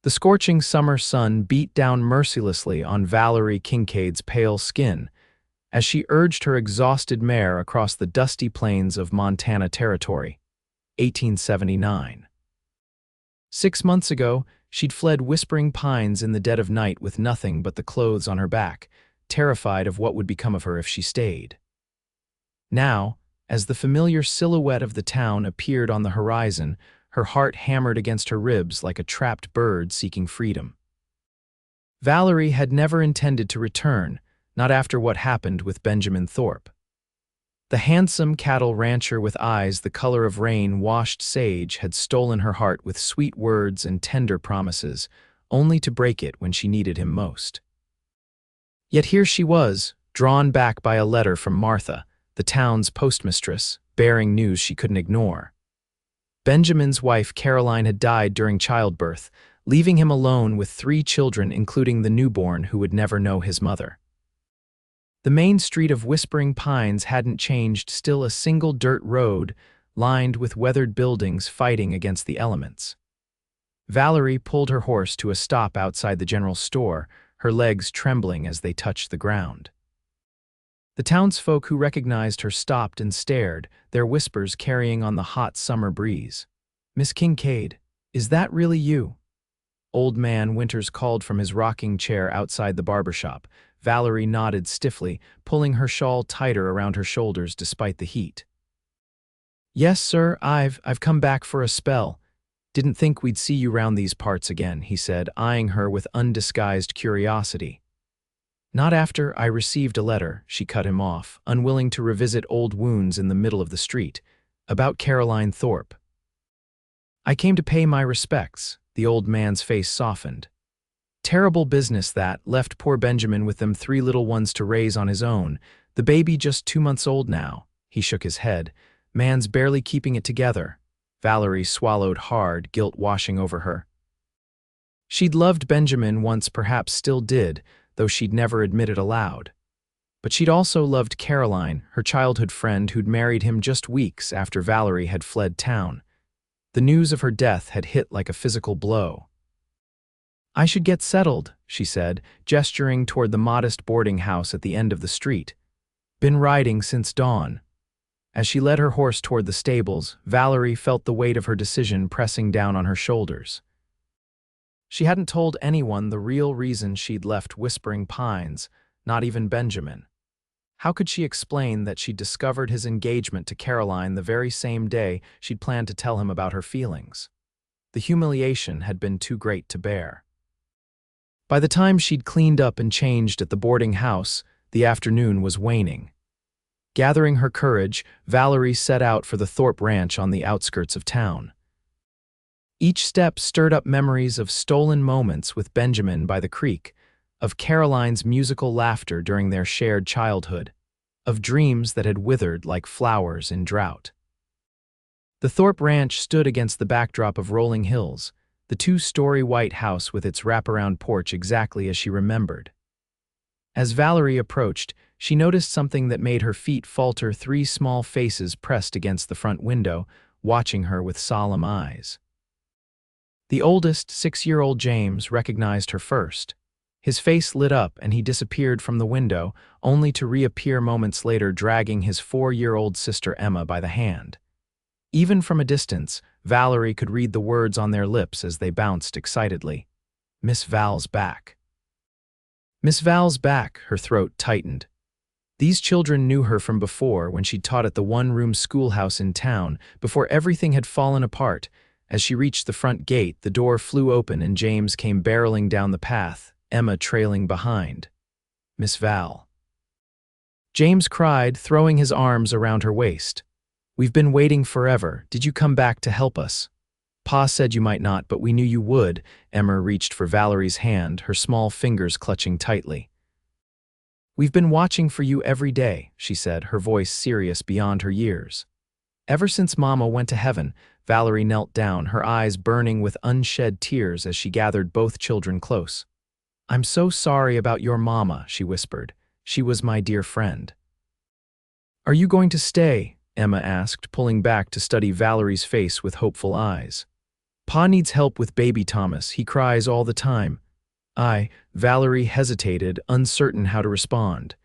The scorching summer sun beat down mercilessly on Valerie Kincaid's pale skin as she urged her exhausted mare across the dusty plains of Montana Territory. 1879. 6 months ago, she'd fled Whispering Pines in the dead of night with nothing but the clothes on her back, terrified of what would become of her if she stayed. Now, as the familiar silhouette of the town appeared on the horizon, her heart hammered against her ribs like a trapped bird seeking freedom. Valerie had never intended to return, not after what happened with Benjamin Thorpe. The handsome cattle rancher with eyes the color of rain-washed sage had stolen her heart with sweet words and tender promises, only to break it when she needed him most. Yet here she was, drawn back by a letter from Martha, the town's postmistress, bearing news she couldn't ignore. Benjamin's wife Caroline had died during childbirth, leaving him alone with 3 children, including the newborn who would never know his mother. The main street of Whispering Pines hadn't changed, still a single dirt road, lined with weathered buildings fighting against the elements. Valerie pulled her horse to a stop outside the general store, her legs trembling as they touched the ground. The townsfolk who recognized her stopped and stared, their whispers carrying on the hot summer breeze. "Miss Kincaid, is that really you?" Old man Winters called from his rocking chair outside the barber shop. Valerie nodded stiffly, pulling her shawl tighter around her shoulders despite the heat. "Yes, sir, I've come back for a spell. Didn't think we'd see you round these parts again," he said, eyeing her with undisguised curiosity. "Not after I received a letter," she cut him off, unwilling to revisit old wounds in the middle of the street, "about Caroline Thorpe." "I came to pay my respects." The old man's face softened. "Terrible business that, left poor Benjamin with them 3 little ones to raise on his own, the baby just 2 months old now." He shook his head. "Man's barely keeping it together." Valerie swallowed hard, guilt washing over her. She'd loved Benjamin once, perhaps still did, though she'd never admit it aloud. But she'd also loved Caroline, her childhood friend who'd married him just weeks after Valerie had fled town. The news of her death had hit like a physical blow. "I should get settled," she said, gesturing toward the modest boarding house at the end of the street. "Been riding since dawn." As she led her horse toward the stables, Valerie felt the weight of her decision pressing down on her shoulders. She hadn't told anyone the real reason she'd left Whispering Pines, not even Benjamin. How could she explain that she'd discovered his engagement to Caroline the very same day she'd planned to tell him about her feelings? The humiliation had been too great to bear. By the time she'd cleaned up and changed at the boarding house, the afternoon was waning. Gathering her courage, Valerie set out for the Thorpe ranch on the outskirts of town. Each step stirred up memories of stolen moments with Benjamin by the creek, of Caroline's musical laughter during their shared childhood, of dreams that had withered like flowers in drought. The Thorpe ranch stood against the backdrop of rolling hills, the 2-story white house with its wraparound porch exactly as she remembered. As Valerie approached, she noticed something that made her feet falter. 3 small faces pressed against the front window, watching her with solemn eyes. The oldest, 6-year-old James, recognized her first. His face lit up and he disappeared from the window, only to reappear moments later dragging his 4-year-old sister Emma by the hand. Even from a distance, Valerie could read the words on their lips as they bounced excitedly. "Miss Val's back." Miss Val's back, her throat tightened. These children knew her from before when she taught at the 1-room schoolhouse in town, before everything had fallen apart. As she reached the front gate, the door flew open and James came barreling down the path, Emma trailing behind. "Miss Val." James cried, throwing his arms around her waist. "We've been waiting forever. Did you come back to help us?" "Pa said you might not, but we knew you would." Emma reached for Valerie's hand, her small fingers clutching tightly. "We've been watching for you every day," she said, her voice serious beyond her years. "Ever since Mama went to heaven." Valerie knelt down, her eyes burning with unshed tears as she gathered both children close. "I'm so sorry about your Mama," she whispered. "She was my dear friend." "Are you going to stay?" Emma asked, pulling back to study Valerie's face with hopeful eyes. Pa needs help with baby Thomas. He cries all the time. Valerie hesitated, uncertain how to respond.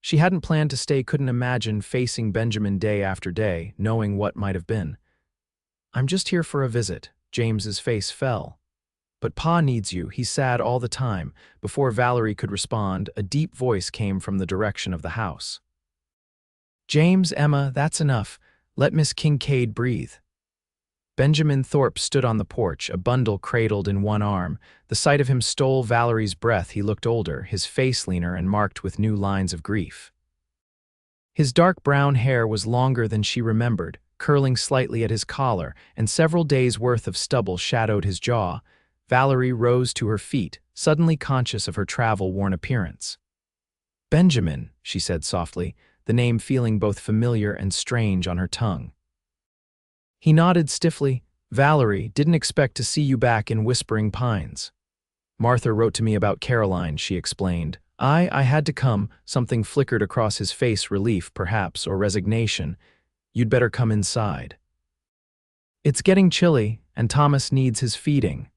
She hadn't planned to stay, couldn't imagine facing Benjamin day after day, knowing what might have been. I'm just here for a visit. James's face fell. But Pa needs you. He's sad all the time. Before Valerie could respond, a deep voice came from the direction of the house. James, Emma, that's enough. Let Miss Kincaid breathe. Benjamin Thorpe stood on the porch, a bundle cradled in one arm. The sight of him stole Valerie's breath. He looked older, his face leaner and marked with new lines of grief. His dark brown hair was longer than she remembered, curling slightly at his collar, and several days' worth of stubble shadowed his jaw. Valerie rose to her feet, suddenly conscious of her travel-worn appearance. Benjamin, she said softly, the name feeling both familiar and strange on her tongue. He nodded stiffly. Valerie, didn't expect to see you back in Whispering Pines. Martha wrote to me about Caroline, she explained. I had to come. Something flickered across his face, relief, perhaps, or resignation. You'd better come inside. It's getting chilly, and Thomas needs his feeding.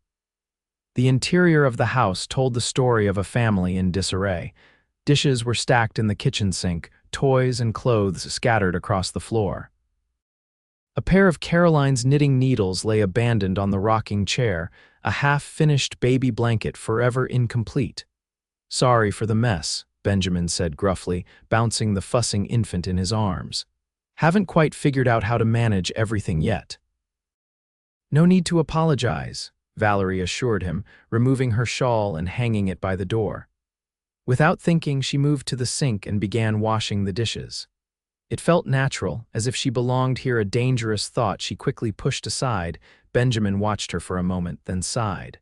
The interior of the house told the story of a family in disarray. Dishes were stacked in the kitchen sink, toys and clothes scattered across the floor. A pair of Caroline's knitting needles lay abandoned on the rocking chair, a half-finished baby blanket forever incomplete. Sorry for the mess, Benjamin said gruffly, bouncing the fussing infant in his arms. Haven't quite figured out how to manage everything yet. No need to apologize, Valerie assured him, removing her shawl and hanging it by the door. Without thinking, she moved to the sink and began washing the dishes. It felt natural, as if she belonged here. A dangerous thought she quickly pushed aside. Benjamin watched her for a moment, then sighed.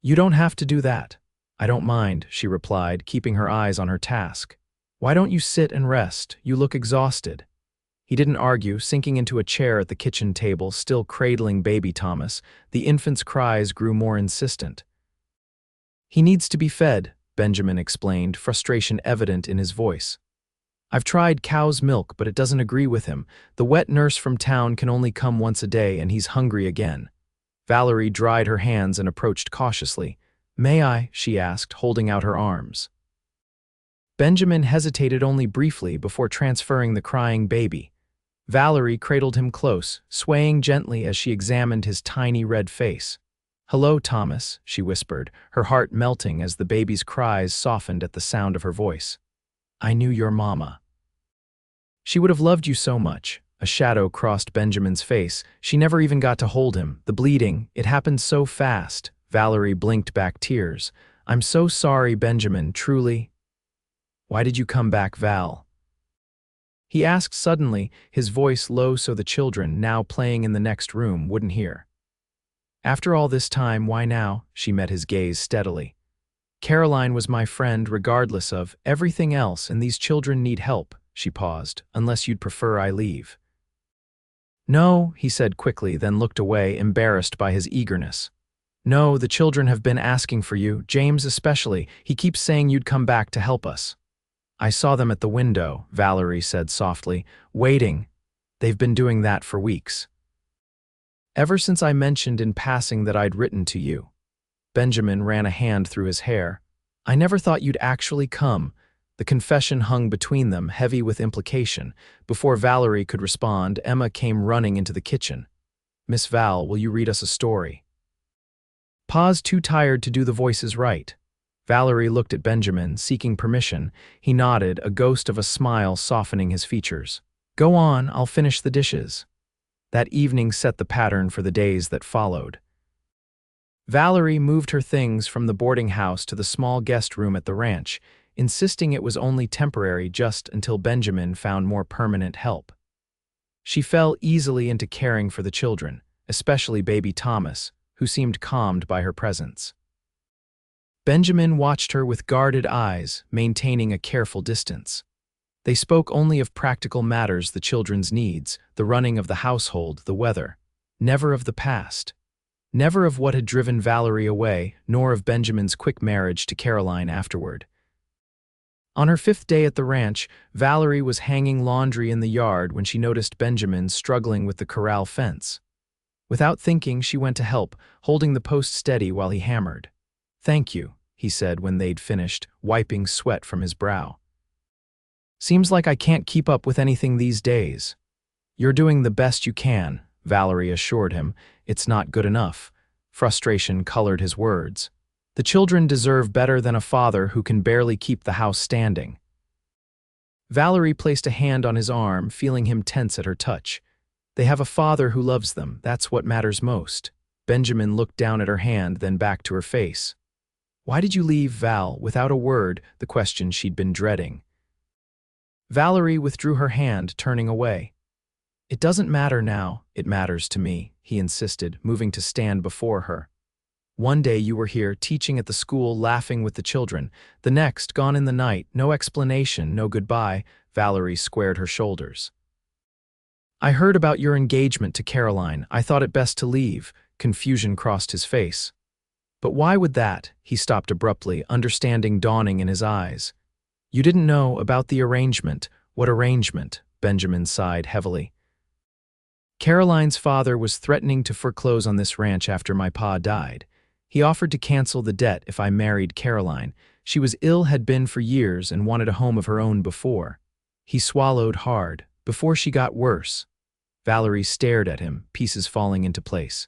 You don't have to do that. I don't mind, she replied, keeping her eyes on her task. Why don't you sit and rest? You look exhausted. He didn't argue, sinking into a chair at the kitchen table, still cradling baby Thomas. The infant's cries grew more insistent. He needs to be fed, Benjamin explained, frustration evident in his voice. I've tried cow's milk, but it doesn't agree with him. The wet nurse from town can only come once a day, and he's hungry again. Valerie dried her hands and approached cautiously. May I? She asked, holding out her arms. Benjamin hesitated only briefly before transferring the crying baby. Valerie cradled him close, swaying gently as she examined his tiny red face. Hello, Thomas, she whispered, her heart melting as the baby's cries softened at the sound of her voice. I knew your mama. She would have loved you so much. A shadow crossed Benjamin's face. She never even got to hold him. The bleeding, it happened so fast. Valerie blinked back tears. I'm so sorry, Benjamin, truly. Why did you come back, Val? He asked suddenly, his voice low so the children, now playing in the next room, wouldn't hear. After all this time, why now? She met his gaze steadily. Caroline was my friend regardless of everything else, and these children need help. She paused. Unless you'd prefer I leave. No, he said quickly, then looked away, embarrassed by his eagerness. No, the children have been asking for you, James especially. He keeps saying you'd come back to help us. I saw them at the window, Valerie said softly, waiting. They've been doing that for weeks. Ever since I mentioned in passing that I'd written to you. Benjamin ran a hand through his hair. I never thought you'd actually come. The confession hung between them, heavy with implication. Before Valerie could respond, Emma came running into the kitchen. Miss Val, will you read us a story? Pa's too tired to do the voices right. Valerie looked at Benjamin, seeking permission. He nodded, a ghost of a smile softening his features. Go on, I'll finish the dishes. That evening set the pattern for the days that followed. Valerie moved her things from the boarding house to the small guest room at the ranch, insisting it was only temporary just until Benjamin found more permanent help. She fell easily into caring for the children, especially baby Thomas, who seemed calmed by her presence. Benjamin watched her with guarded eyes, maintaining a careful distance. They spoke only of practical matters, the children's needs, the running of the household, the weather. Never of the past. Never of what had driven Valerie away, nor of Benjamin's quick marriage to Caroline afterward. On her 5th day at the ranch, Valerie was hanging laundry in the yard when she noticed Benjamin struggling with the corral fence. Without thinking, she went to help, holding the post steady while he hammered. "Thank you," he said when they'd finished, wiping sweat from his brow. "Seems like I can't keep up with anything these days." "You're doing the best you can," Valerie assured him. "It's not good enough." Frustration colored his words. "The children deserve better than a father who can barely keep the house standing." Valerie placed a hand on his arm, feeling him tense at her touch. "They have a father who loves them. That's what matters most." Benjamin looked down at her hand, then back to her face. "Why did you leave, Val?" Without a word, the question she'd been dreading. Valerie withdrew her hand, turning away. "It doesn't matter now. It matters to me," he insisted, moving to stand before her. "One day you were here, teaching at the school, laughing with the children. The next, gone in the night, no explanation, no goodbye." Valerie squared her shoulders. "I heard about your engagement to Caroline. I thought it best to leave." Confusion crossed his face. "But why would that?" He stopped abruptly, understanding dawning in his eyes. "You didn't know about the arrangement." "What arrangement?" Benjamin sighed heavily. "Caroline's father was threatening to foreclose on this ranch after my pa died. He offered to cancel the debt if I married Caroline. She was ill, had been for years, and wanted a home of her own before." He swallowed hard. "Before she got worse." Valerie stared at him, pieces falling into place.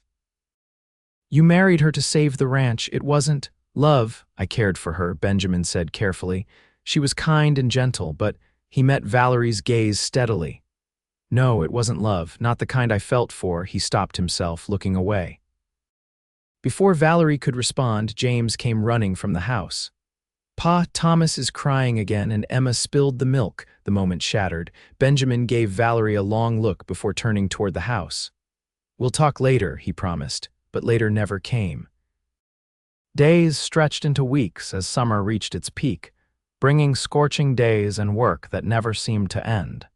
"You married her to save the ranch. It wasn't love." "I cared for her," Benjamin said carefully. "She was kind and gentle, but..." He met Valerie's gaze steadily. "No, it wasn't love, not the kind I felt for." He stopped himself, looking away. Before Valerie could respond, James came running from the house. "Pa, Thomas is crying again, and Emma spilled the milk." The moment shattered. Benjamin gave Valerie a long look before turning toward the house. "We'll talk later," he promised, but later never came. Days stretched into weeks as summer reached its peak, bringing scorching days and work that never seemed to end.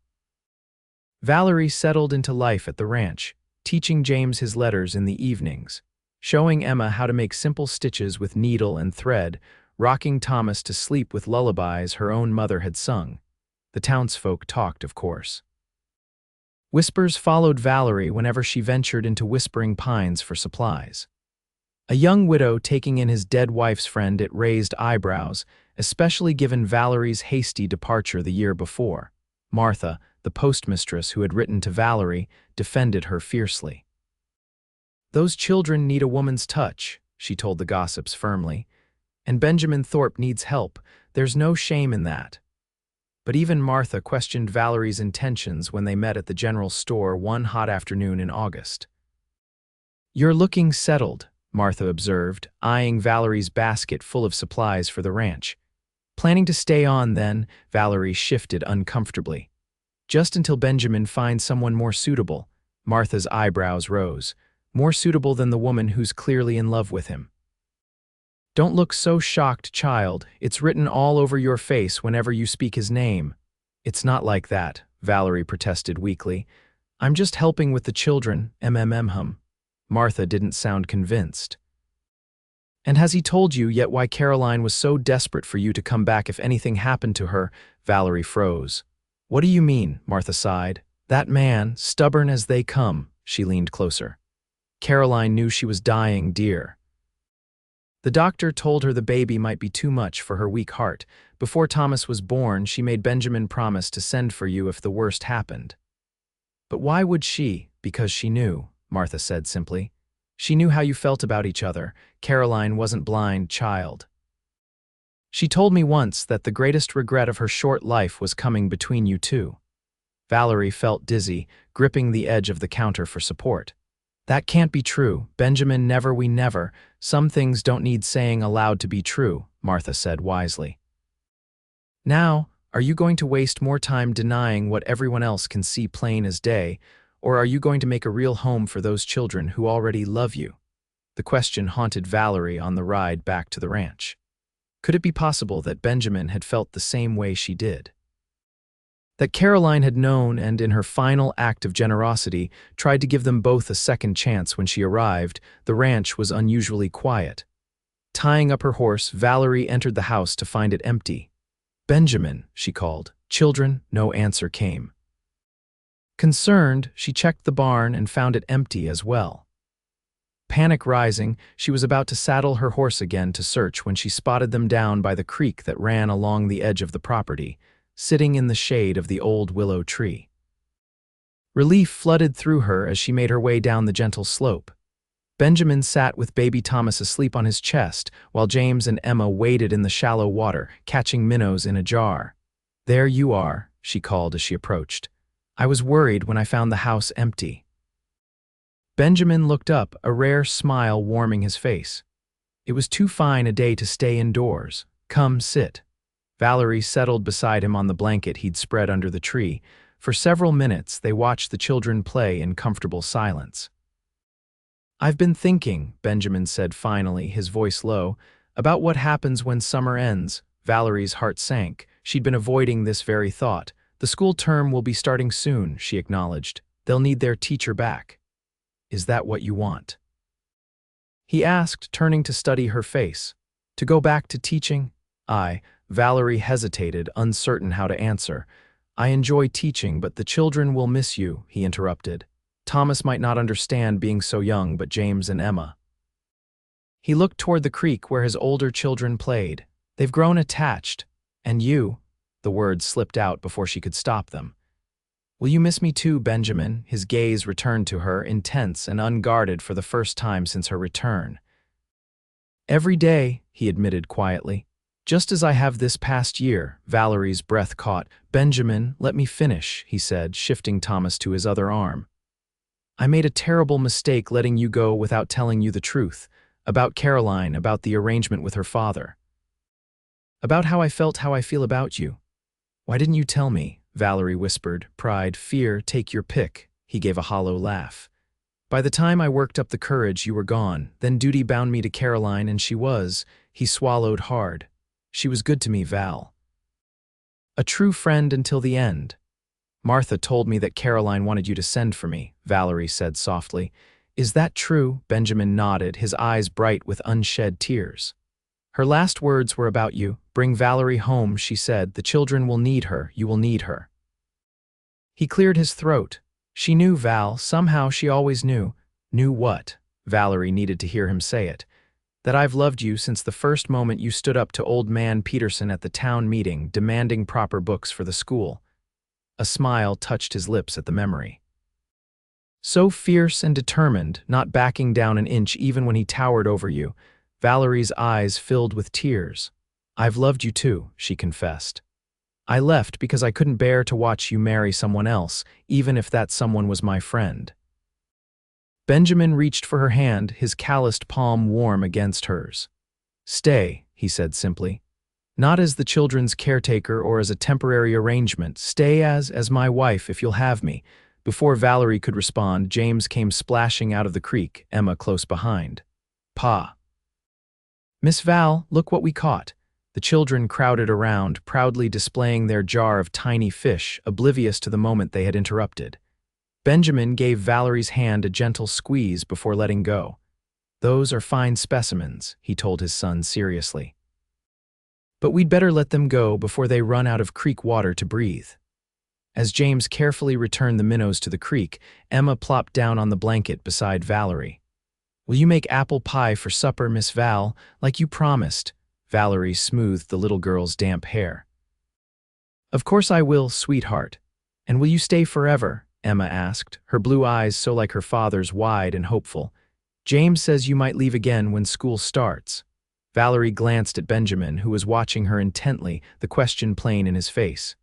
Valerie settled into life at the ranch, teaching James his letters in the evenings, showing Emma how to make simple stitches with needle and thread, rocking Thomas to sleep with lullabies her own mother had sung. The townsfolk talked, of course. Whispers followed Valerie whenever she ventured into Whispering Pines for supplies. A young widow taking in his dead wife's friend, it raised eyebrows, especially given Valerie's hasty departure the year before. Martha, the postmistress who had written to Valerie, defended her fiercely. "Those children need a woman's touch," she told the gossips firmly. "And Benjamin Thorpe needs help. There's no shame in that." But even Martha questioned Valerie's intentions when they met at the general store one hot afternoon in August. "You're looking settled," Martha observed, eyeing Valerie's basket full of supplies for the ranch. "Planning to stay on, then?" Valerie shifted uncomfortably. "Just until Benjamin finds someone more suitable." Martha's eyebrows rose. "More suitable than the woman who's clearly in love with him." "Don't look so shocked, child. It's written all over your face whenever you speak his name." "It's not like that," Valerie protested weakly. "I'm just helping with the children, hum." Martha didn't sound convinced. "And has he told you yet why Caroline was so desperate for you to come back if anything happened to her?" Valerie froze. "What do you mean?" Martha sighed. "That man, stubborn as they come." She leaned closer. "Caroline knew she was dying, dear. The doctor told her the baby might be too much for her weak heart. Before Thomas was born, she made Benjamin promise to send for you if the worst happened." "But why would she?" "Because she knew," Martha said simply. "She knew how you felt about each other. Caroline wasn't blind, child. She told me once that the greatest regret of her short life was coming between you two." Valerie felt dizzy, gripping the edge of the counter for support. "That can't be true. Benjamin never, we never." "Some things don't need saying aloud to be true," Martha said wisely. "Now, are you going to waste more time denying what everyone else can see plain as day, or are you going to make a real home for those children who already love you?" The question haunted Valerie on the ride back to the ranch. Could it be possible that Benjamin had felt the same way she did? That Caroline had known and, in her final act of generosity, tried to give them both a second chance when she arrived. The ranch was unusually quiet. Tying up her horse, Valerie entered the house to find it empty. "Benjamin," she called. "Children?" No answer came. Concerned, she checked the barn and found it empty as well. Panic rising, she was about to saddle her horse again to search when she spotted them down by the creek that ran along the edge of the property, sitting in the shade of the old willow tree. Relief flooded through her as she made her way down the gentle slope. Benjamin sat with baby Thomas asleep on his chest, while James and Emma waded in the shallow water, catching minnows in a jar. "There you are," she called as she approached. "I was worried when I found the house empty." Benjamin looked up, a rare smile warming his face. "It was too fine a day to stay indoors. Come sit." Valerie settled beside him on the blanket he'd spread under the tree. For several minutes, they watched the children play in comfortable silence. "I've been thinking," Benjamin said finally, his voice low, "about what happens when summer ends." Valerie's heart sank. She'd been avoiding this very thought. "The school term will be starting soon," she acknowledged. "They'll need their teacher back." "Is that what you want?" he asked, turning to study her face. "To go back to teaching?" Valerie hesitated, uncertain how to answer. "I enjoy teaching, but the children will miss you," he interrupted. "Thomas might not understand being so young, but James and Emma." He looked toward the creek where his older children played. "They've grown attached. And you," the words slipped out before she could stop them. "Will you miss me too, Benjamin?" His gaze returned to her, intense and unguarded for the first time since her return. "Every day," he admitted quietly. "Just as I have this past year." Valerie's breath caught. "Benjamin, let me finish," he said, shifting Thomas to his other arm. "I made a terrible mistake letting you go without telling you the truth. About Caroline, about the arrangement with her father. About how I felt, how I feel about you. Why didn't you tell me?" Valerie whispered. "Pride, fear, take your pick." He gave a hollow laugh. "By the time I worked up the courage, you were gone. Then duty bound me to Caroline, and she was." He swallowed hard. "She was good to me, Val. A true friend until the end." "Martha told me that Caroline wanted you to send for me," Valerie said softly. "Is that true?" Benjamin nodded, his eyes bright with unshed tears. "Her last words were about you. Bring Valerie home," she said. "The children will need her. You will need her." He cleared his throat. She knew, Val. Somehow she always knew. Knew what? Valerie needed to hear him say it. "That I've loved you since the first moment you stood up to old man Peterson at the town meeting, demanding proper books for the school." A smile touched his lips at the memory. "So fierce and determined, not backing down an inch even when he towered over you." Valerie's eyes filled with tears. "I've loved you too," she confessed. "I left because I couldn't bear to watch you marry someone else, even if that someone was my friend." Benjamin reached for her hand, his calloused palm warm against hers. "Stay," he said simply. "Not as the children's caretaker or as a temporary arrangement. Stay as my wife if you'll have me." Before Valerie could respond, James came splashing out of the creek, Emma close behind. "Pa." "Miss Val, look what we caught." The children crowded around, proudly displaying their jar of tiny fish, oblivious to the moment they had interrupted. Benjamin gave Valerie's hand a gentle squeeze before letting go. "Those are fine specimens," he told his son seriously. "But we'd better let them go before they run out of creek water to breathe." As James carefully returned the minnows to the creek, Emma plopped down on the blanket beside Valerie. "Will you make apple pie for supper, Miss Val, like you promised?" Valerie smoothed the little girl's damp hair. "Of course I will, sweetheart." "And will you stay forever?" Emma asked, her blue eyes so like her father's, wide and hopeful. "James says you might leave again when school starts." Valerie glanced at Benjamin, who was watching her intently, the question plain in his face.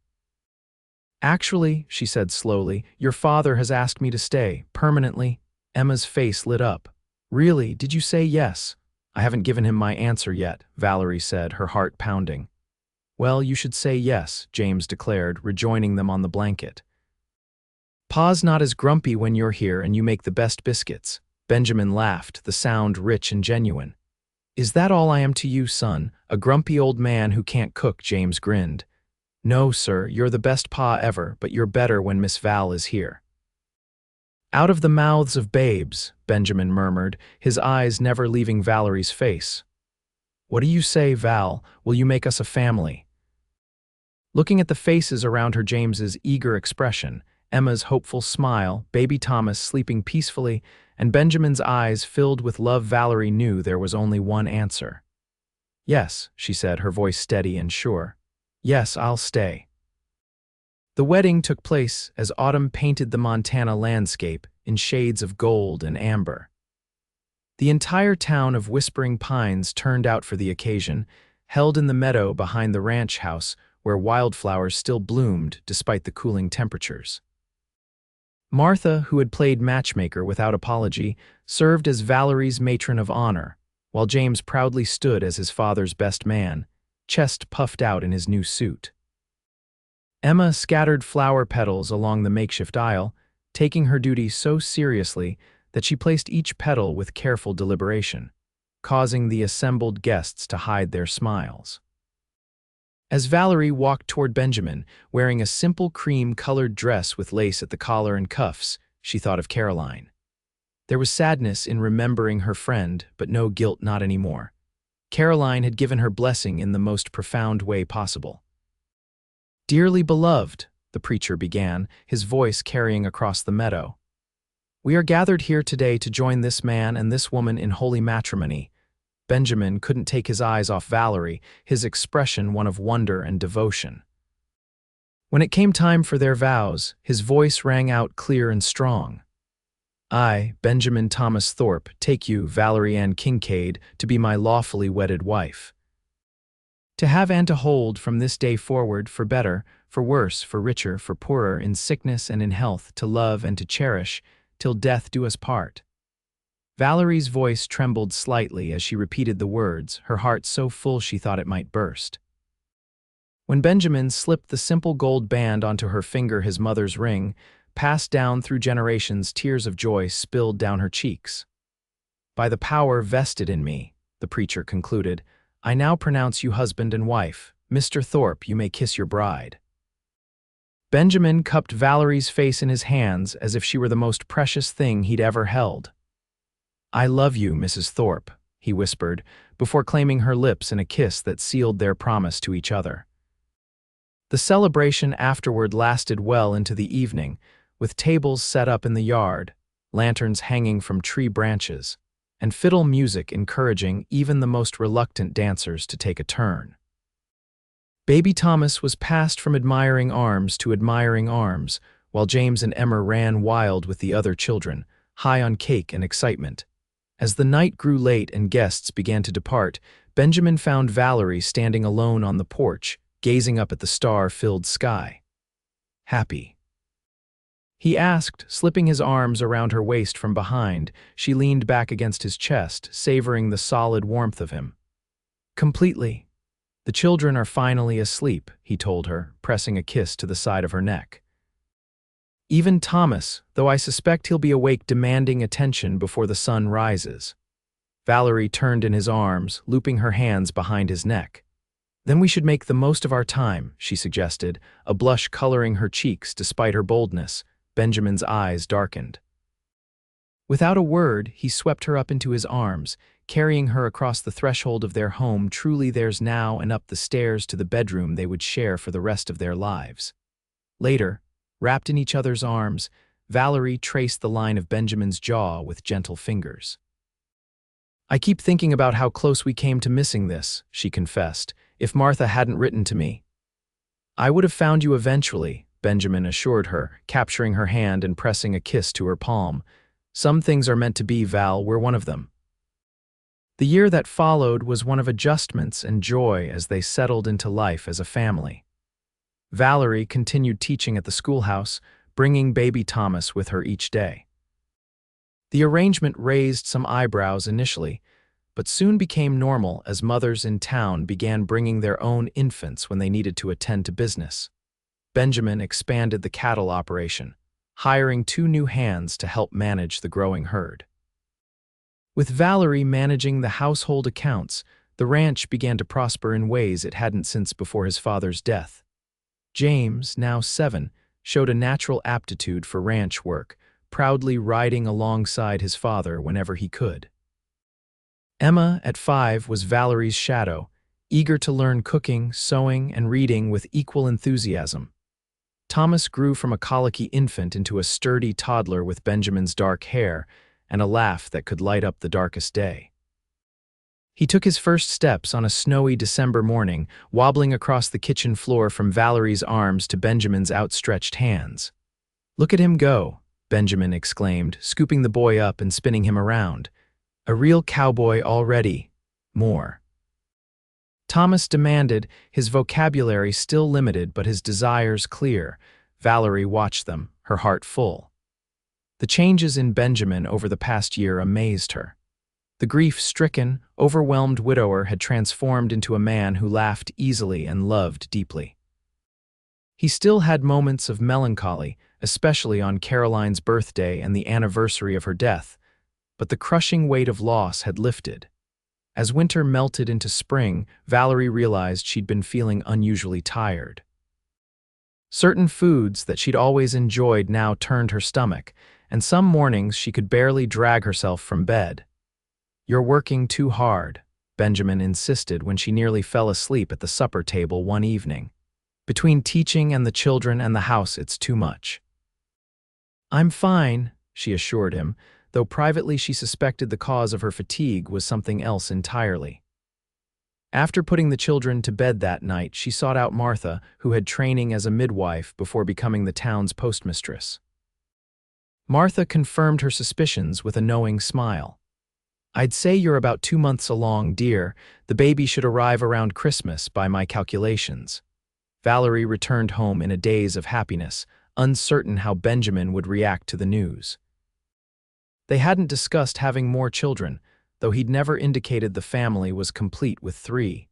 "Actually," she said slowly, "your father has asked me to stay, permanently." Emma's face lit up. "Really, did you say yes?" "I haven't given him my answer yet," Valerie said, her heart pounding. "Well, you should say yes," James declared, rejoining them on the blanket. "Pa's not as grumpy when you're here and you make the best biscuits." Benjamin laughed, the sound rich and genuine. "Is that all I am to you, son? A grumpy old man who can't cook?" James grinned. "No, sir, you're the best pa ever, but you're better when Miss Val is here." "Out of the mouths of babes," Benjamin murmured, his eyes never leaving Valerie's face. "What do you say, Val? Will you make us a family?" Looking at the faces around her, James's eager expression, Emma's hopeful smile, baby Thomas sleeping peacefully, and Benjamin's eyes filled with love. Valerie knew there was only one answer. "Yes," she said, her voice steady and sure. "Yes, I'll stay." The wedding took place as autumn painted the Montana landscape in shades of gold and amber. The entire town of Whispering Pines turned out for the occasion, held in the meadow behind the ranch house where wildflowers still bloomed despite the cooling temperatures. Martha, who had played matchmaker without apology, served as Valerie's matron of honor, while James proudly stood as his father's best man, chest puffed out in his new suit. Emma scattered flower petals along the makeshift aisle, taking her duty so seriously that she placed each petal with careful deliberation, causing the assembled guests to hide their smiles. As Valerie walked toward Benjamin, wearing a simple cream-colored dress with lace at the collar and cuffs, she thought of Caroline. There was sadness in remembering her friend, but no guilt, not anymore. Caroline had given her blessing in the most profound way possible. "Dearly beloved," the preacher began, his voice carrying across the meadow, "we are gathered here today to join this man and this woman in holy matrimony." Benjamin couldn't take his eyes off Valerie, his expression one of wonder and devotion. When it came time for their vows, his voice rang out clear and strong. "I, Benjamin Thomas Thorpe, take you, Valerie Ann Kincaid, to be my lawfully wedded wife. To have and to hold from this day forward, for better, for worse, for richer, for poorer, in sickness and in health, to love and to cherish, till death do us part." Valerie's voice trembled slightly as she repeated the words, her heart so full she thought it might burst. When Benjamin slipped the simple gold band onto her finger, his mother's ring, passed down through generations, tears of joy spilled down her cheeks. "By the power vested in me," the preacher concluded, "I now pronounce you husband and wife. Mr. Thorpe, you may kiss your bride." Benjamin cupped Valerie's face in his hands as if she were the most precious thing he'd ever held. "I love you, Mrs. Thorpe," he whispered, before claiming her lips in a kiss that sealed their promise to each other. The celebration afterward lasted well into the evening, with tables set up in the yard, lanterns hanging from tree branches, and fiddle music encouraging even the most reluctant dancers to take a turn. Baby Thomas was passed from admiring arms to admiring arms, while James and Emma ran wild with the other children, high on cake and excitement. As the night grew late and guests began to depart, Benjamin found Valerie standing alone on the porch, gazing up at the star-filled sky. "Happy?" he asked, slipping his arms around her waist from behind. She leaned back against his chest, savoring the solid warmth of him. "Completely. The children are finally asleep," he told her, pressing a kiss to the side of her neck. "Even Thomas, though I suspect he'll be awake demanding attention before the sun rises." Valerie turned in his arms, looping her hands behind his neck. "Then we should make the most of our time," she suggested, a blush coloring her cheeks despite her boldness. Benjamin's eyes darkened. Without a word, he swept her up into his arms, carrying her across the threshold of their home, truly theirs now, and up the stairs to the bedroom they would share for the rest of their lives. Later, wrapped in each other's arms, Valerie traced the line of Benjamin's jaw with gentle fingers. "I keep thinking about how close we came to missing this," she confessed, "if Martha hadn't written to me." "I would have found you eventually," Benjamin assured her, capturing her hand and pressing a kiss to her palm. "Some things are meant to be, Val, we're one of them." The year that followed was one of adjustments and joy as they settled into life as a family. Valerie continued teaching at the schoolhouse, bringing baby Thomas with her each day. The arrangement raised some eyebrows initially, but soon became normal as mothers in town began bringing their own infants when they needed to attend to business. Benjamin expanded the cattle operation, hiring 2 new hands to help manage the growing herd. With Valerie managing the household accounts, the ranch began to prosper in ways it hadn't since before his father's death. James, now 7, showed a natural aptitude for ranch work, proudly riding alongside his father whenever he could. Emma, at 5, was Valerie's shadow, eager to learn cooking, sewing, and reading with equal enthusiasm. Thomas grew from a colicky infant into a sturdy toddler with Benjamin's dark hair, and a laugh that could light up the darkest day. He took his first steps on a snowy December morning, wobbling across the kitchen floor from Valerie's arms to Benjamin's outstretched hands. "Look at him go," Benjamin exclaimed, scooping the boy up and spinning him around. "A real cowboy already. More." Thomas demanded, his vocabulary still limited but his desires clear. Valerie watched them, her heart full. The changes in Benjamin over the past year amazed her. The grief-stricken, overwhelmed widower had transformed into a man who laughed easily and loved deeply. He still had moments of melancholy, especially on Caroline's birthday and the anniversary of her death, but the crushing weight of loss had lifted. As winter melted into spring, Valerie realized she'd been feeling unusually tired. Certain foods that she'd always enjoyed now turned her stomach, and some mornings she could barely drag herself from bed. "You're working too hard," Benjamin insisted when she nearly fell asleep at the supper table one evening. "Between teaching and the children and the house, it's too much." "I'm fine," she assured him, though privately she suspected the cause of her fatigue was something else entirely. After putting the children to bed that night, she sought out Martha, who had training as a midwife before becoming the town's postmistress. Martha confirmed her suspicions with a knowing smile. "I'd say you're about 2 months along, dear. The baby should arrive around Christmas by my calculations." Valerie returned home in a daze of happiness, uncertain how Benjamin would react to the news. They hadn't discussed having more children, though he'd never indicated the family was complete with 3.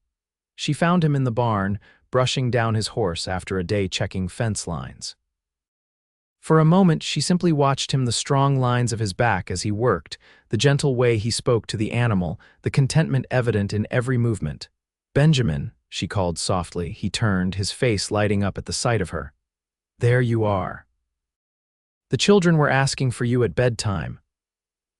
She found him in the barn, brushing down his horse after a day checking fence lines. For a moment, she simply watched him, the strong lines of his back as he worked, the gentle way he spoke to the animal, the contentment evident in every movement. "Benjamin," she called softly. He turned, his face lighting up at the sight of her. "There you are. The children were asking for you at bedtime."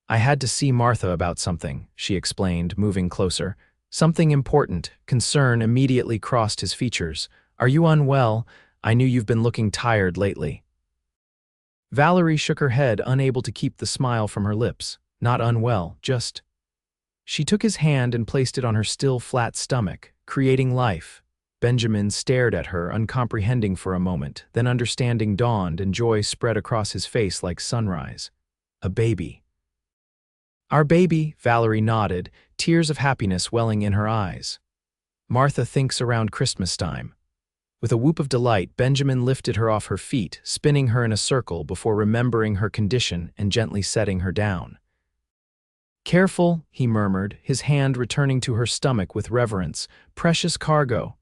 "I had to see Martha about something," she explained, moving closer. "Something important." Concern immediately crossed his features. "Are you unwell? I knew you've been looking tired lately." Valerie shook her head, unable to keep the smile from her lips. "Not unwell, just—" She took his hand and placed it on her still flat stomach, creating life. Benjamin stared at her, uncomprehending for a moment, then understanding dawned and joy spread across his face like sunrise. "A baby." "Our baby," Valerie nodded, tears of happiness welling in her eyes. "Martha thinks around Christmas time." With a whoop of delight, Benjamin lifted her off her feet, spinning her in a circle before remembering her condition and gently setting her down. "Careful," he murmured, his hand returning to her stomach with reverence. "Precious cargo."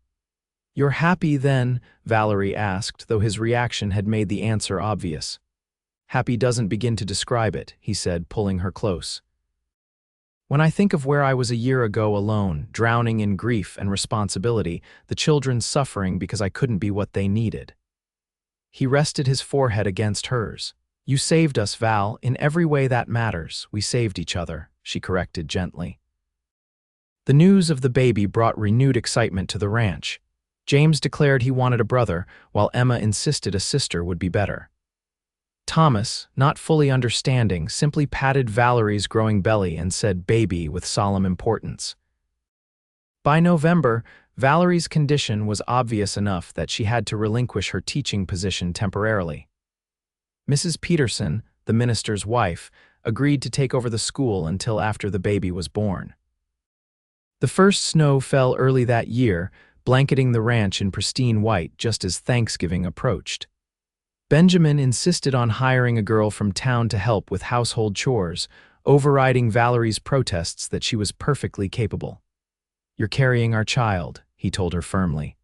"You're happy then?" Valerie asked, though his reaction had made the answer obvious. "Happy doesn't begin to describe it," he said, pulling her close. "When I think of where I was a year ago alone, drowning in grief and responsibility, the children suffering because I couldn't be what they needed." He rested his forehead against hers. "You saved us, Val. In every way that matters. We saved each other," she corrected gently. The news of the baby brought renewed excitement to the ranch. James declared he wanted a brother, while Emma insisted a sister would be better. Thomas, not fully understanding, simply patted Valerie's growing belly and said "baby" with solemn importance. By November, Valerie's condition was obvious enough that she had to relinquish her teaching position temporarily. Mrs. Peterson, the minister's wife, agreed to take over the school until after the baby was born. The first snow fell early that year, blanketing the ranch in pristine white just as Thanksgiving approached. Benjamin insisted on hiring a girl from town to help with household chores, overriding Valerie's protests that she was perfectly capable. "You're carrying our child," he told her firmly.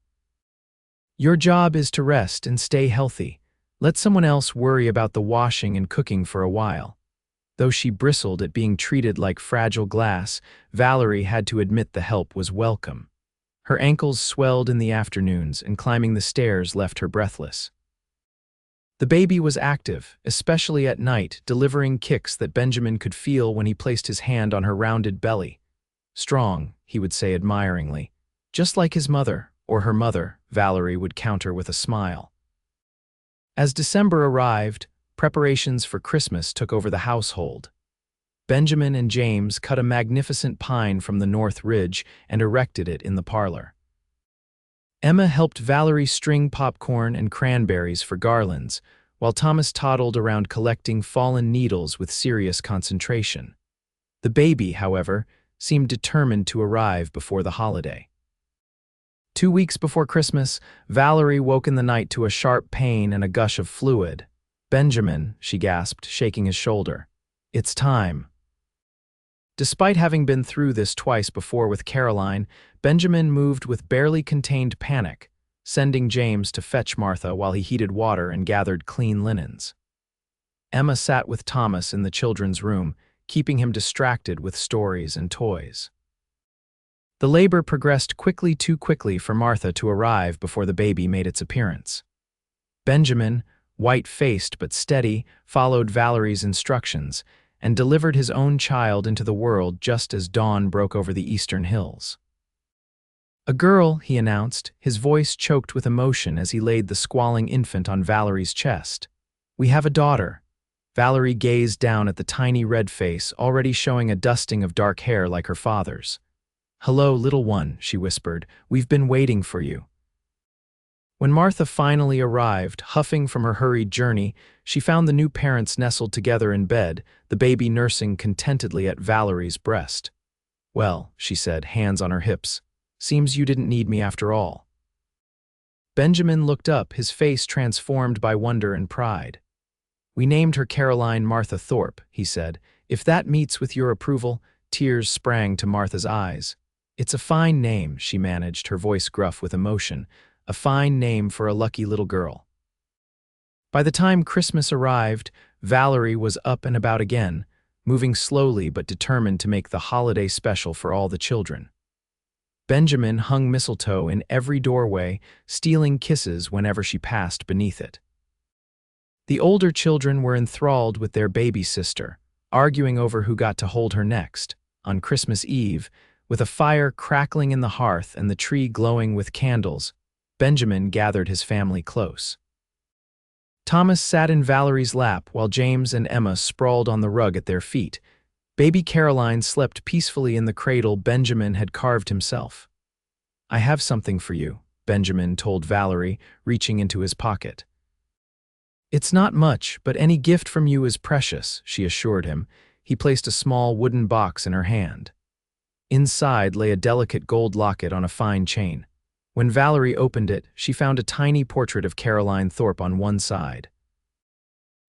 "Your job is to rest and stay healthy. Let someone else worry about the washing and cooking for a while." Though she bristled at being treated like fragile glass, Valerie had to admit the help was welcome. Her ankles swelled in the afternoons, and climbing the stairs left her breathless. The baby was active, especially at night, delivering kicks that Benjamin could feel when he placed his hand on her rounded belly. "Strong," he would say admiringly. "Just like his mother, or her mother," Valerie would counter with a smile. As December arrived, preparations for Christmas took over the household. Benjamin and James cut a magnificent pine from the north ridge and erected it in the parlor. Emma helped Valerie string popcorn and cranberries for garlands, while Thomas toddled around collecting fallen needles with serious concentration. The baby, however, seemed determined to arrive before the holiday. 2 weeks before Christmas, Valerie woke in the night to a sharp pain and a gush of fluid. "Benjamin," she gasped, shaking his shoulder. "It's time." Despite having been through this twice before with Caroline, Benjamin moved with barely contained panic, sending James to fetch Martha while he heated water and gathered clean linens. Emma sat with Thomas in the children's room, keeping him distracted with stories and toys. The labor progressed too quickly for Martha to arrive before the baby made its appearance. Benjamin, white-faced but steady, followed Valerie's instructions and delivered his own child into the world just as dawn broke over the eastern hills. "A girl," he announced, his voice choked with emotion as he laid the squalling infant on Valerie's chest. "We have a daughter." Valerie gazed down at the tiny red face, already showing a dusting of dark hair like her father's. "Hello, little one," she whispered. "We've been waiting for you." When Martha finally arrived, huffing from her hurried journey, she found the new parents nestled together in bed, the baby nursing contentedly at Valerie's breast. "Well," she said, hands on her hips, "seems you didn't need me after all." Benjamin looked up, his face transformed by wonder and pride. "We named her Caroline Martha Thorpe," he said. "If that meets with your approval." Tears sprang to Martha's eyes. "It's a fine name," she managed, her voice gruff with emotion. "A fine name for a lucky little girl." By the time Christmas arrived, Valerie was up and about again, moving slowly but determined to make the holiday special for all the children. Benjamin hung mistletoe in every doorway, stealing kisses whenever she passed beneath it. The older children were enthralled with their baby sister, arguing over who got to hold her next. On Christmas Eve, with a fire crackling in the hearth and the tree glowing with candles, Benjamin gathered his family close. Thomas sat in Valerie's lap while James and Emma sprawled on the rug at their feet. Baby Caroline slept peacefully in the cradle Benjamin had carved himself. "I have something for you," Benjamin told Valerie, reaching into his pocket. "It's not much, but any gift from you is precious," she assured him. He placed a small wooden box in her hand. Inside lay a delicate gold locket on a fine chain. When Valerie opened it, she found a tiny portrait of Caroline Thorpe on one side.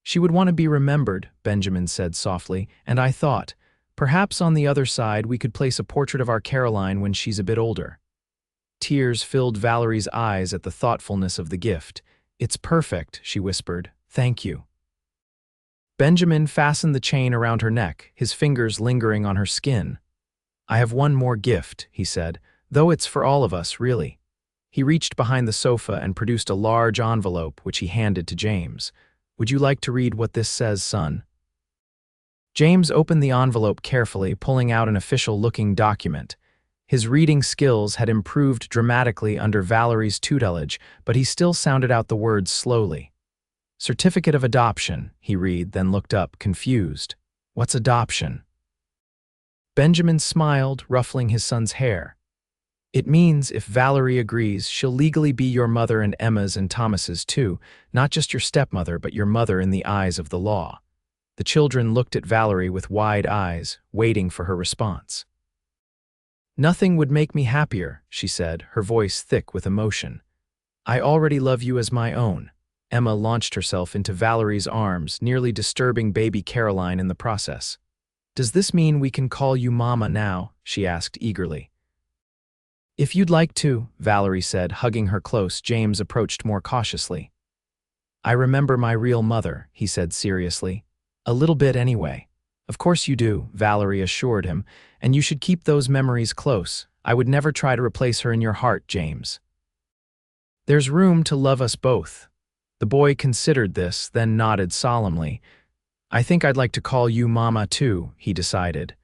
"She would want to be remembered," Benjamin said softly, "and I thought, perhaps on the other side we could place a portrait of our Caroline when she's a bit older." Tears filled Valerie's eyes at the thoughtfulness of the gift. "It's perfect," she whispered. "Thank you." Benjamin fastened the chain around her neck, his fingers lingering on her skin. "I have one more gift," he said, "though it's for all of us, really." He reached behind the sofa and produced a large envelope, which he handed to James. "Would you like to read what this says, son?" James opened the envelope carefully, pulling out an official-looking document. His reading skills had improved dramatically under Valerie's tutelage, but he still sounded out the words slowly. "Certificate of adoption," he read, then looked up, confused. "What's adoption?" Benjamin smiled, ruffling his son's hair. "It means if Valerie agrees, she'll legally be your mother and Emma's and Thomas's too, not just your stepmother, but your mother in the eyes of the law." The children looked at Valerie with wide eyes, waiting for her response. "Nothing would make me happier," she said, her voice thick with emotion. "I already love you as my own." Emma launched herself into Valerie's arms, nearly disturbing baby Caroline in the process. "Does this mean we can call you Mama now?" she asked eagerly. "If you'd like to," Valerie said, hugging her close. James approached more cautiously. "I remember my real mother," he said seriously. "A little bit anyway." "Of course you do," Valerie assured him, "and you should keep those memories close. I would never try to replace her in your heart, James. There's room to love us both." The boy considered this, then nodded solemnly. "I think I'd like to call you Mama too," he decided.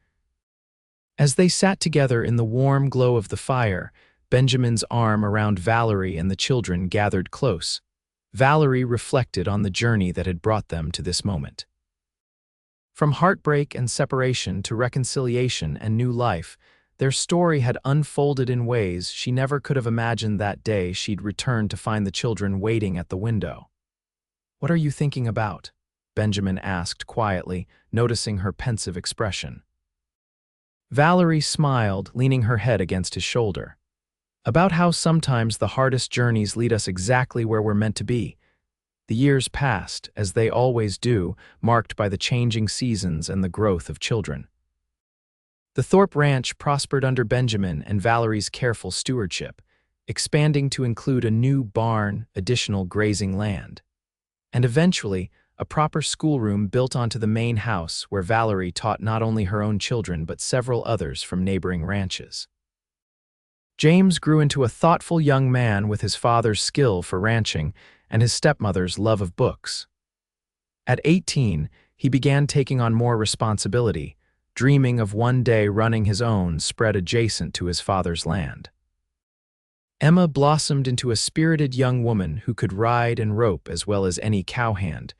As they sat together in the warm glow of the fire, Benjamin's arm around Valerie and the children gathered close. Valerie reflected on the journey that had brought them to this moment. From heartbreak and separation to reconciliation and new life, their story had unfolded in ways she never could have imagined that day she'd return to find the children waiting at the window. "What are you thinking about?" Benjamin asked quietly, noticing her pensive expression. Valerie smiled, leaning her head against his shoulder. "About how sometimes the hardest journeys lead us exactly where we're meant to be." The years passed, as they always do, marked by the changing seasons and the growth of children. The Thorpe Ranch prospered under Benjamin and Valerie's careful stewardship, expanding to include a new barn, additional grazing land, and eventually a proper schoolroom built onto the main house where Valerie taught not only her own children but several others from neighboring ranches. James grew into a thoughtful young man with his father's skill for ranching and his stepmother's love of books. At 18, he began taking on more responsibility, dreaming of one day running his own spread adjacent to his father's land. Emma blossomed into a spirited young woman who could ride and rope as well as any cowhand,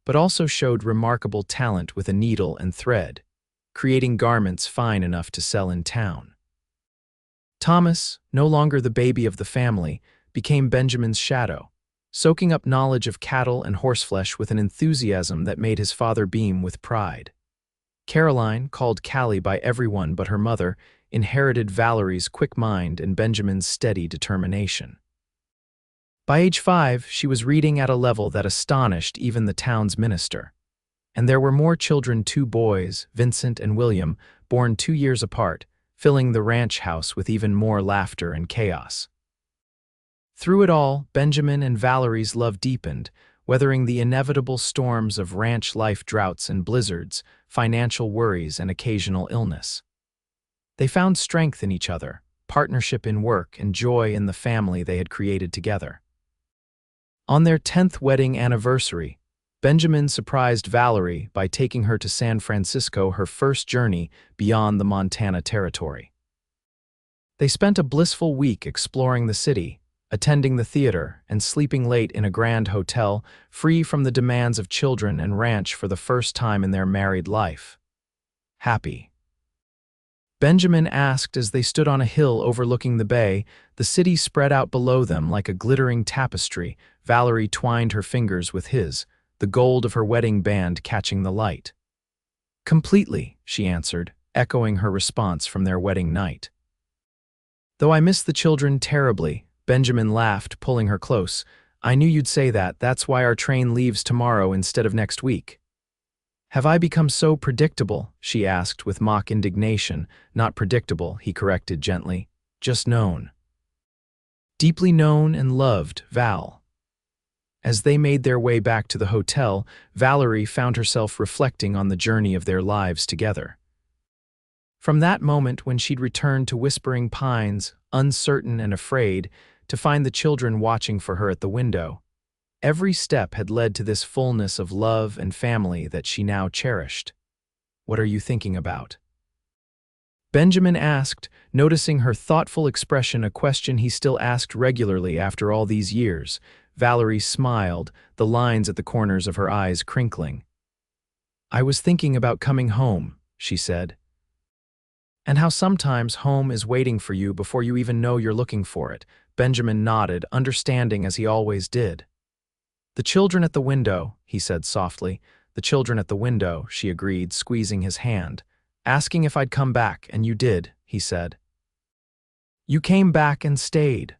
but also showed remarkable talent with a needle and thread, creating garments fine enough to sell in town. Thomas, no longer the baby of the family, became Benjamin's shadow, soaking up knowledge of cattle and horseflesh with an enthusiasm that made his father beam with pride. Caroline, called Callie by everyone but her mother, inherited Valerie's quick mind and Benjamin's steady determination. By age 5, she was reading at a level that astonished even the town's minister. And there were more children, 2 boys, Vincent and William, born 2 years apart, filling the ranch house with even more laughter and chaos. Through it all, Benjamin and Valerie's love deepened, weathering the inevitable storms of ranch life, droughts and blizzards, financial worries and occasional illness. They found strength in each other, partnership in work, and joy in the family they had created together. On their 10th wedding anniversary, Benjamin surprised Valerie by taking her to San Francisco, her first journey beyond the Montana territory. They spent a blissful week exploring the city, attending the theater, and sleeping late in a grand hotel, free from the demands of children and ranch for the first time in their married life. "Happy?" Benjamin asked as they stood on a hill overlooking the bay, the city spread out below them like a glittering tapestry. Valerie twined her fingers with his, the gold of her wedding band catching the light. "Completely," she answered, echoing her response from their wedding night. "Though I miss the children terribly," Benjamin laughed, pulling her close. "I knew you'd say that. That's why our train leaves tomorrow instead of next week." "Have I become so predictable?" she asked with mock indignation. "Not predictable," he corrected gently. "Just known." "Deeply known and loved, Val." As they made their way back to the hotel, Valerie found herself reflecting on the journey of their lives together. From that moment when she'd returned to Whispering Pines, uncertain and afraid, to find the children watching for her at the window, every step had led to this fullness of love and family that she now cherished. "What are you thinking about?" Benjamin asked, noticing her thoughtful expression, a question he still asked regularly after all these years. Valerie smiled, the lines at the corners of her eyes crinkling. "I was thinking about coming home," she said. "And how sometimes home is waiting for you before you even know you're looking for it." Benjamin nodded, understanding as he always did. "The children at the window," he said softly. "The children at the window," she agreed, squeezing his hand. "Asking if I'd come back, and you did," he said. "You came back and stayed.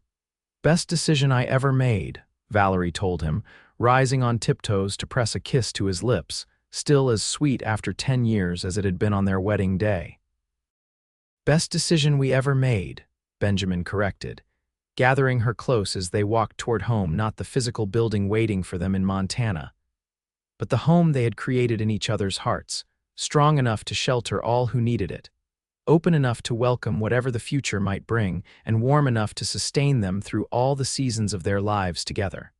Best decision I ever made," Valerie told him, rising on tiptoes to press a kiss to his lips, still as sweet after 10 years as it had been on their wedding day. "Best decision we ever made," Benjamin corrected, gathering her close as they walked toward home, not the physical building waiting for them in Montana, but the home they had created in each other's hearts, strong enough to shelter all who needed it, open enough to welcome whatever the future might bring, and warm enough to sustain them through all the seasons of their lives together.